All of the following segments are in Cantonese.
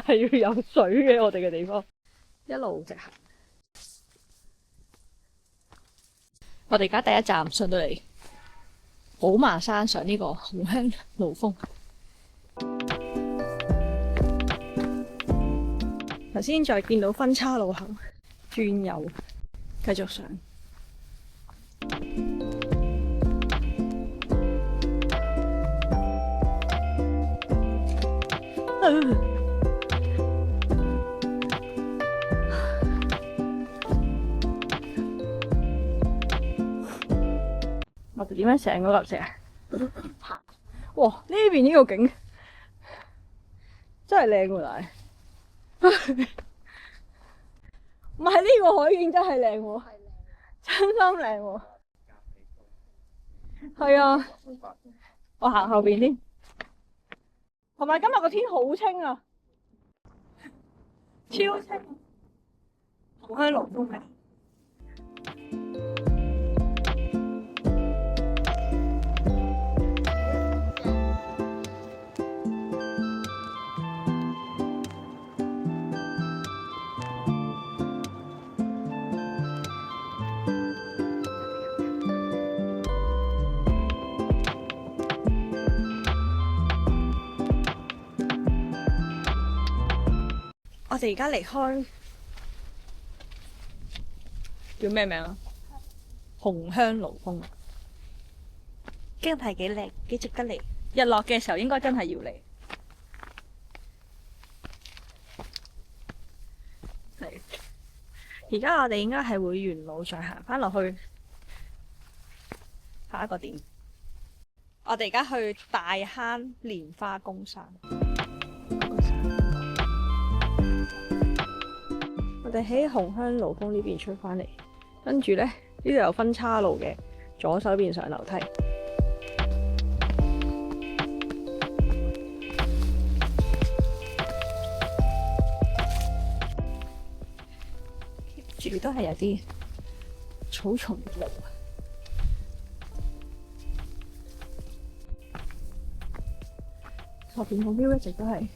係要有水嘅，我哋嘅地方。一路直行。我哋而家第一站上到嚟寶麻山上呢個紅香爐峰。頭先再見到分岔路口，轉右繼續上。我哋點樣上嗰嚿石啊？哇！呢邊呢個景真係靚喎，但係唔係呢個海景真係靚喎，真心靚喎。係啊，我行後邊先。同埋今日個天好清啊，超清。紅香爐峰係。我哋而家離開叫咩名啊？紅香爐峰，真係幾靚，幾值得嚟。日落嘅時候應該真係要嚟。嚟，而家我哋應該係會沿路再行翻落去下一個點。我哋而家去大坑蓮花公山。我哋喺紅香爐峰呢邊出翻嚟，跟住咧呢度有分岔路嘅，左手邊上樓梯。住都係有啲草叢路。後邊個 view 一直都係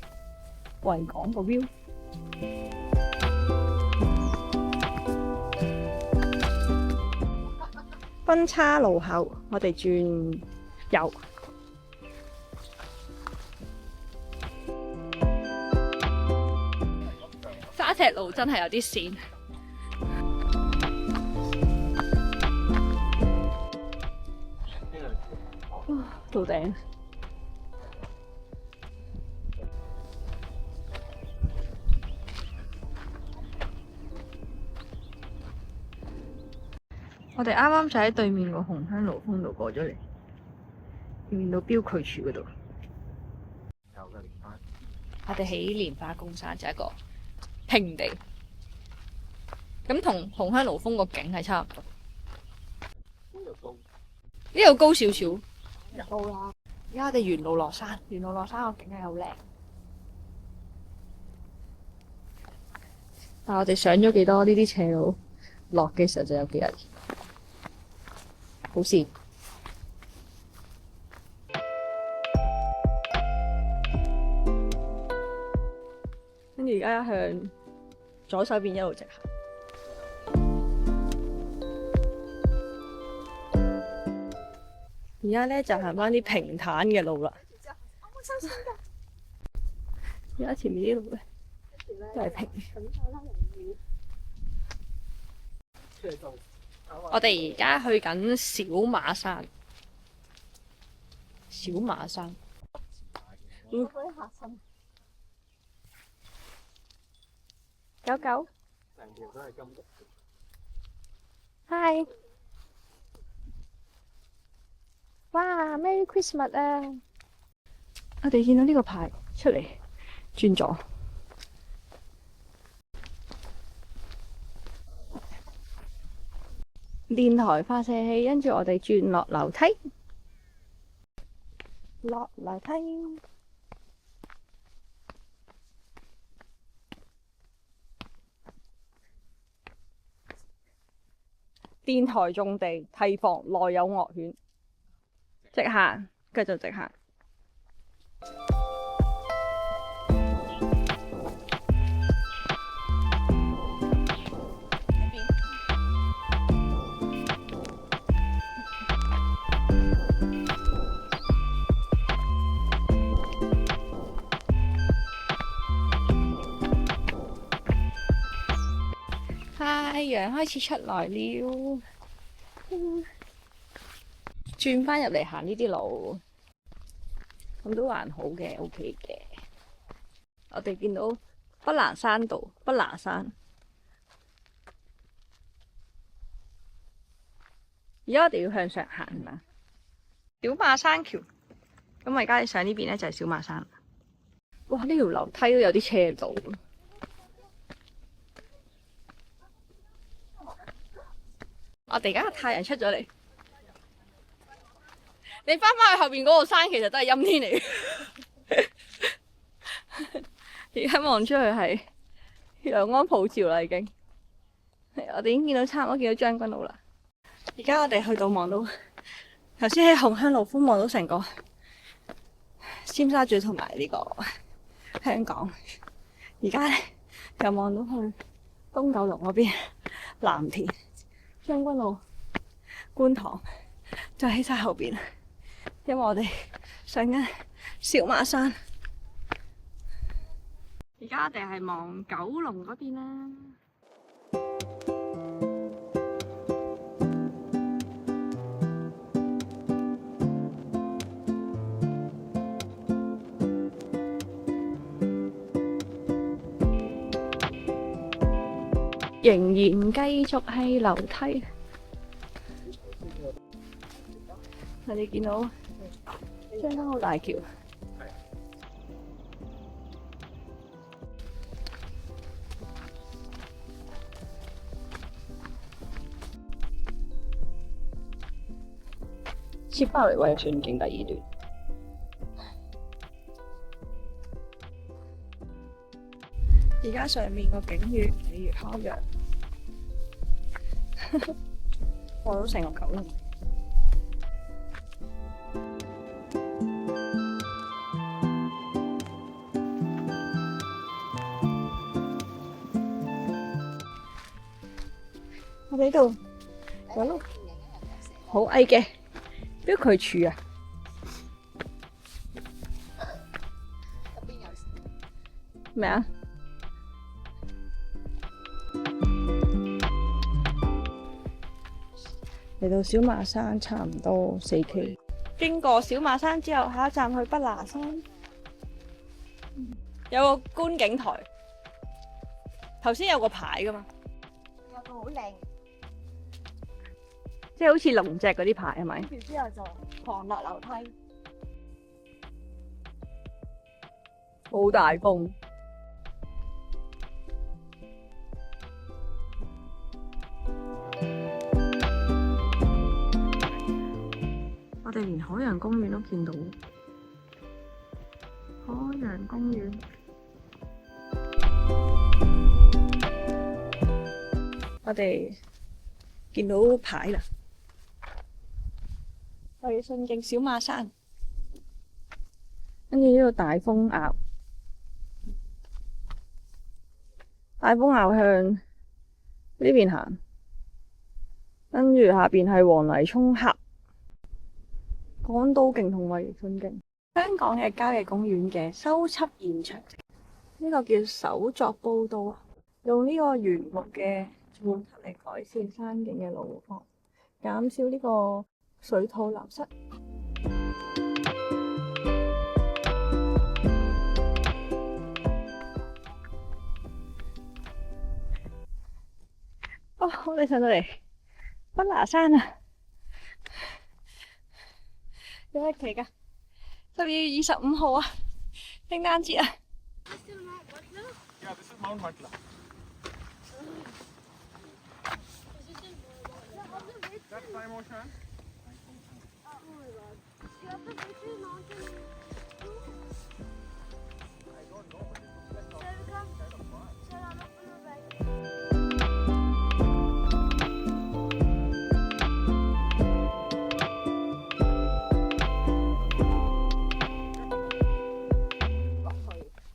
維港個 view。分岔路口，我哋轉右。沙石路真係有啲跣。到頂。我哋啱啱就喺對面個紅香爐峰度過咗嚟，見到標距柱嗰度。我哋喺蓮花公山就係一個平地，咁同紅香爐峰個景係差唔多。呢度高少少。高啦。而家我哋沿路落山，沿路落山個景係好靚。但係我哋上咗幾多呢啲斜路，落嘅時候就有幾危險。好事。跟住而家向左手邊一路直行。而家咧就行翻啲平坦嘅路啦。而家前面啲路咧都係平。我哋而家去緊小馬山。小馬山。嗰啲嚇親。狗狗。成條都係金屬。Hi。哇 ！Merry Christmas 啊！我哋見到呢個牌出嚟，轉左。電台發射器，跟住我哋轉落樓梯，落樓梯。電台種地，提防內有惡犬。直行，繼續直行。太陽開始出來了，轉翻入嚟行呢啲路，咁都還好嘅，OK 嘅。我哋見到北欄山道、北拿山，而家我哋要向上行係嘛？小馬山橋，咁我而家上呢邊咧就係小馬山。哇！呢條樓梯都有啲斜度。我哋而家個太陽出咗嚟，你翻返去後邊嗰個山，其實都係陰天嚟嘅。而家望出去係陽光普照啦，已經。我哋已經見到差唔多見到將軍澳啦。而家我哋去到望到，頭先喺紅香路峰望到成個尖沙咀同埋呢個香港。而家咧又望到去東九龍嗰邊藍田、將軍澳、觀塘，就喺晒後邊。因為我哋上緊小馬山。而家我哋係望九龍嗰邊啦。仍然繼續係樓梯。我哋見到將軍澳大橋。接返嚟為順景第二段。而家上面個景越嚟越開揚，望到成個九龍。我哋呢度有碌好矮嘅標距柱啊！咩啊？嚟到小馬山差唔多4K， 經過小馬山之後，下一站去北拿山，有個觀景台。頭先有個牌噶嘛？有個好靚，即係好似龍脊嗰啲牌係咪？跟住之後就狂落樓梯，好大風。我哋連海洋公園都見到，海洋公園。我哋見到牌啦，我哋順景小馬山，跟住呢個大風坳，大風坳向呢邊行，跟住下邊係黃泥涌峽。港島徑同惠順徑，香港嘅郊野公園嘅修葺現場，呢個叫手作報道，用呢個原木嘅木頭嚟改善山景嘅路況，減少呢個水土流失。哦，我哋上到嚟北拿山啊！幾日期㗎？12月25號啊，聖誕節啊！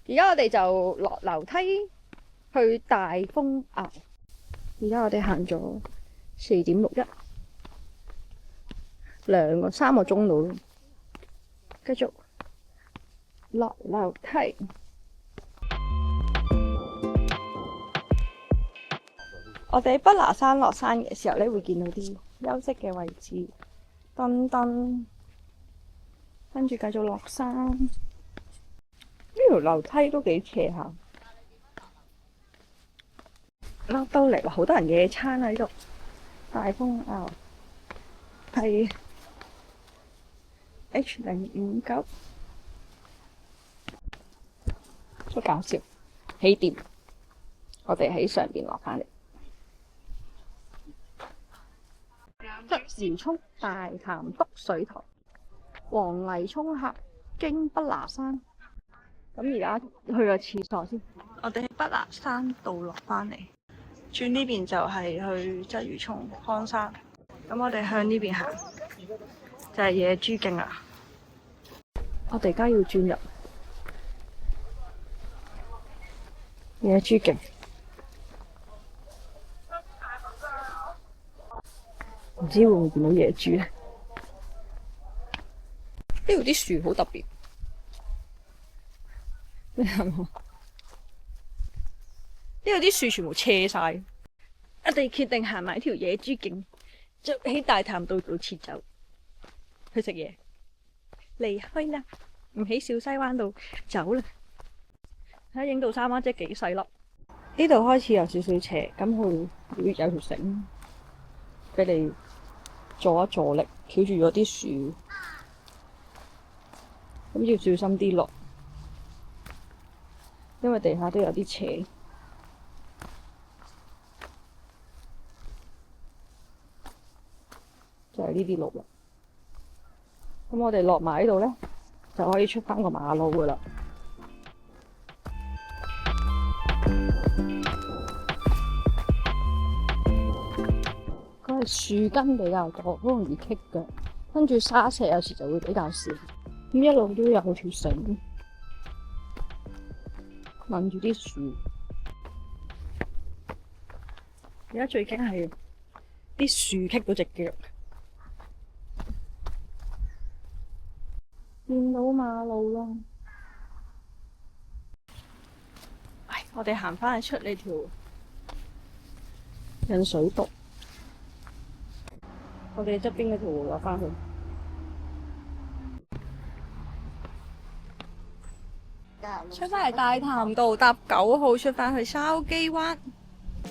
而家我哋就落樓梯去大風坳。而家我哋行咗4.61，3個鐘度，繼續落樓梯。我哋喺北拿山落山嘅時候咧，會見到啲休息嘅位置，燈燈，跟住繼續落山。呢條樓梯都幾斜下，落到嚟話好多人野餐喺度，大風鰲係 H059，好搞笑，起點，我哋喺上邊落返嚟。鰂魚涌大潭篤水塘，黃泥涌峽經北拿山。咁而家去個廁所先。我哋喺北拿山道落返嚟，轉呢邊就係去鰂魚涌康山。咁我哋向呢邊行，就係野豬徑啦。我哋而家要轉入野豬徑。唔知會唔會見到野豬咧？呢度啲樹好特別，你睇下，呢度啲樹全部斜晒。我哋決定行埋條野豬徑，就喺大潭道度切走，去食嘢，離開啦，唔喺小西灣度走啦。睇下影到三灣，即係幾細粒。呢度開始有少少斜，咁佢會有條繩俾你助一助力，翹住咗啲樹，咁要小心啲落，因為地下都有啲斜。就係呢啲路啦。咁我哋落埋呢度咧，就可以出翻個馬路噶啦。佢係樹根比較多，好容易棘腳，跟住沙石有時就會比較少。咁一路都有條繩掹住啲樹。而家最驚係啲樹棘到隻腳。見到馬路啦！唉，我哋行返去出呢條引水道，我哋側邊嗰條路落返去。出返嚟大潭道搭9號出返去筲箕灣。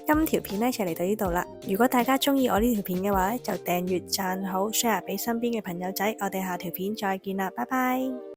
今條片呢就嚟到呢度啦。如果大家中意我呢條片嘅話呢，就訂閱、讚好、share 俾身邊嘅朋友仔。我哋下條片再見啦，拜拜。